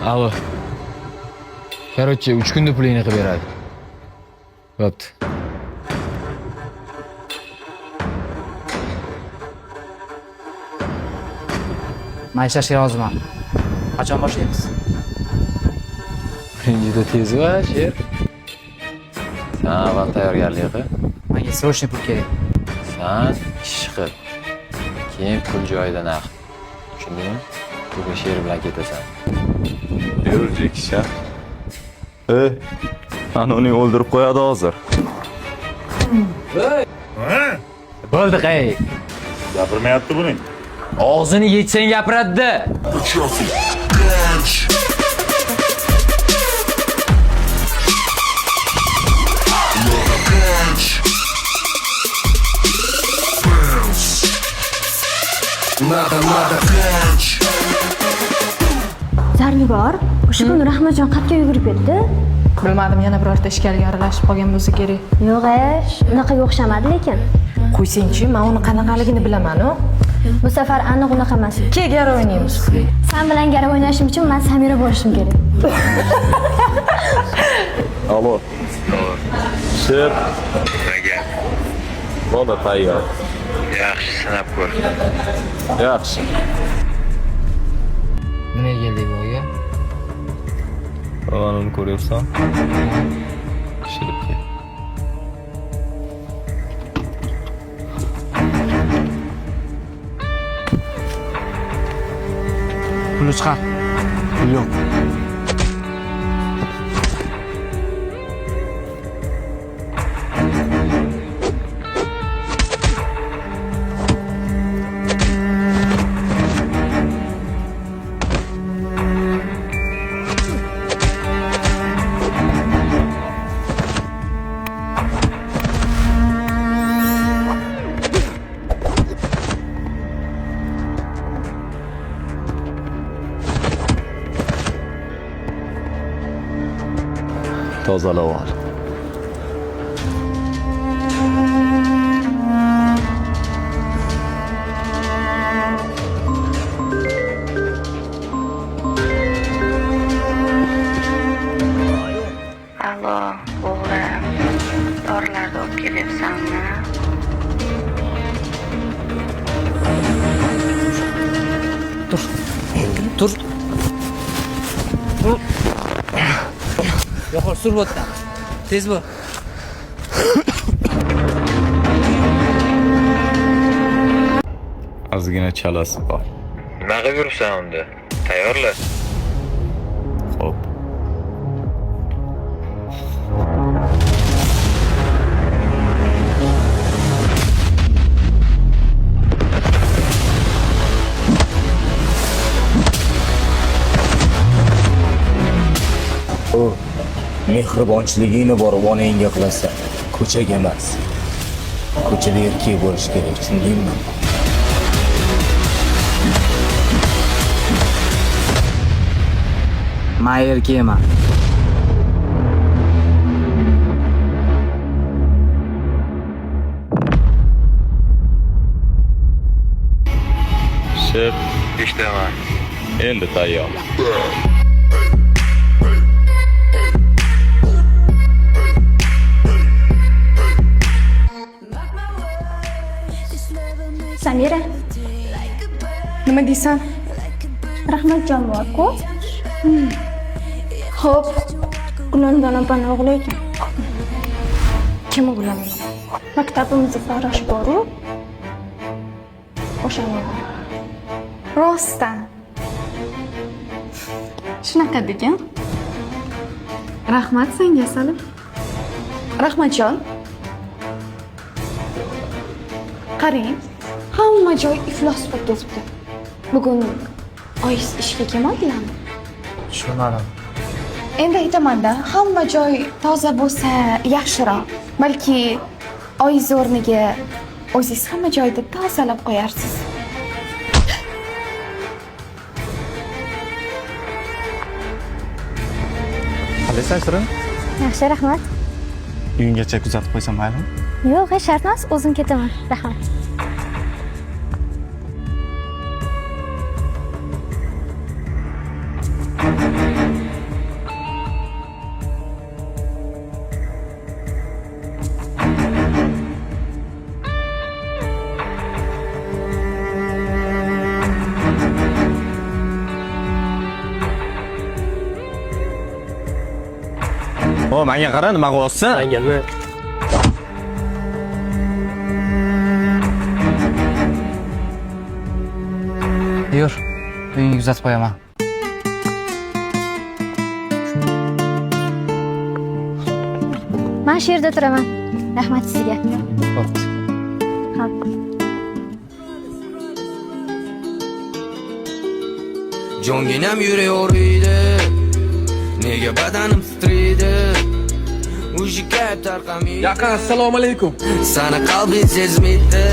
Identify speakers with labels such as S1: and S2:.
S1: Alo. Короче, 3 kunda pulingni qilib beradi. Bo'pti.
S2: Men ishlashga roziman. Qachon boshlaymiz?
S1: Juda tez va sher. Sen avval tayyorgarlik qil.
S2: Menga srochniy pul kerak.
S1: Sen ish qil. Keyin pul joyida naqd. Tushundingmi? Bugun sher bilan ketasan.
S3: Yurjik isha. Ana uni o'ldirib qo'yadi hozir.
S1: Bo'ldi, qay.
S3: Gapirmayapti buning.
S1: Og'zini yechsang gapiradi.
S4: Zarnigor, o'sha kuni Rahmatjon qayerga yugurib ketdi?
S5: Bilmadim, yana birorta ishkalga aralashib qolgan bo'lsa kerak.
S4: Yo'q, unaqaga o'xshamadi lekin.
S5: Qo'ysangchi, men uni qanaqaligini bilaman-ku.
S4: Bu safar aniq unaqa emas.
S5: Kel gar o'ynaymiz.
S4: Sen bilan garov o'ynashim uchun men Samira bo'lishim kerak.
S3: Alo. Sher. Mana tayyor.
S6: Yaxshi sinab ko'r.
S3: Yaxshi.
S1: Nimaga keldik bu yerga?
S3: Uni ko'ryapsan? Shirib kel.
S2: Pulni chiqar.
S3: Yo'q. Tozalab ol.
S7: Alo, o'g'lim. Dorilarni olib kelyapsanmi?
S2: Tur. Yo'q, sur bo'tdan. Tez bo'l.
S3: Ozgina chalasi bor.
S6: Nima qilib yuribsan unda? Tayyorla.
S3: Xo'p.
S8: Mehribonchiligingni borib onangga qilasan. Ko'chaga emas. Ko'chada erkak bo'lish kerak, tushundingmi?
S2: Men erkakman.
S3: Sher.
S6: Eshitaman.
S3: Endi tayyor.
S4: Samira,
S5: Nima deysan?
S4: Rahmatjon bor-ku. Xo'p, Gulondan opani o'g'li ekan.
S5: Kim o'g'lim?
S4: Maktabimizda farrosh bor-ku. O'shani.
S5: Rostdan. Shunaqa degan. Rahmat senga, Salim. Rahmatjon. Qarang, hamma joy iflos bo'lib ketibdi. Bugun oyiz ishga kelmadilarmi?
S2: Tushunmadim.
S5: Endi aytaman-da, hamma joy toza bo'lsa yaxshiroq. Balki oyiz o'rniga o'zingiz hamma joyda tozalab qo'yarsiz.
S3: Qalaysan Shirin?
S4: Yaxshi, rahmat.
S3: Uyinggacha kuzatib qo'ysam maylimi?
S4: Yo'q, shart emas, o'zim ketaman. Rahmat.
S3: O, menga qara, nima qilyapsan?
S9: Menga
S2: Yur, uyingga kuzatib qo'yaman.
S4: Men shu yerda turaman. Rahmat sizga.
S2: Bo'pti.
S10: Jonginam yuraverdi, nega badanim titraydi? Uji kap tarqamaydi.
S9: Yaqin assalomu alaykum.
S10: Sani qalbing sezmaydi.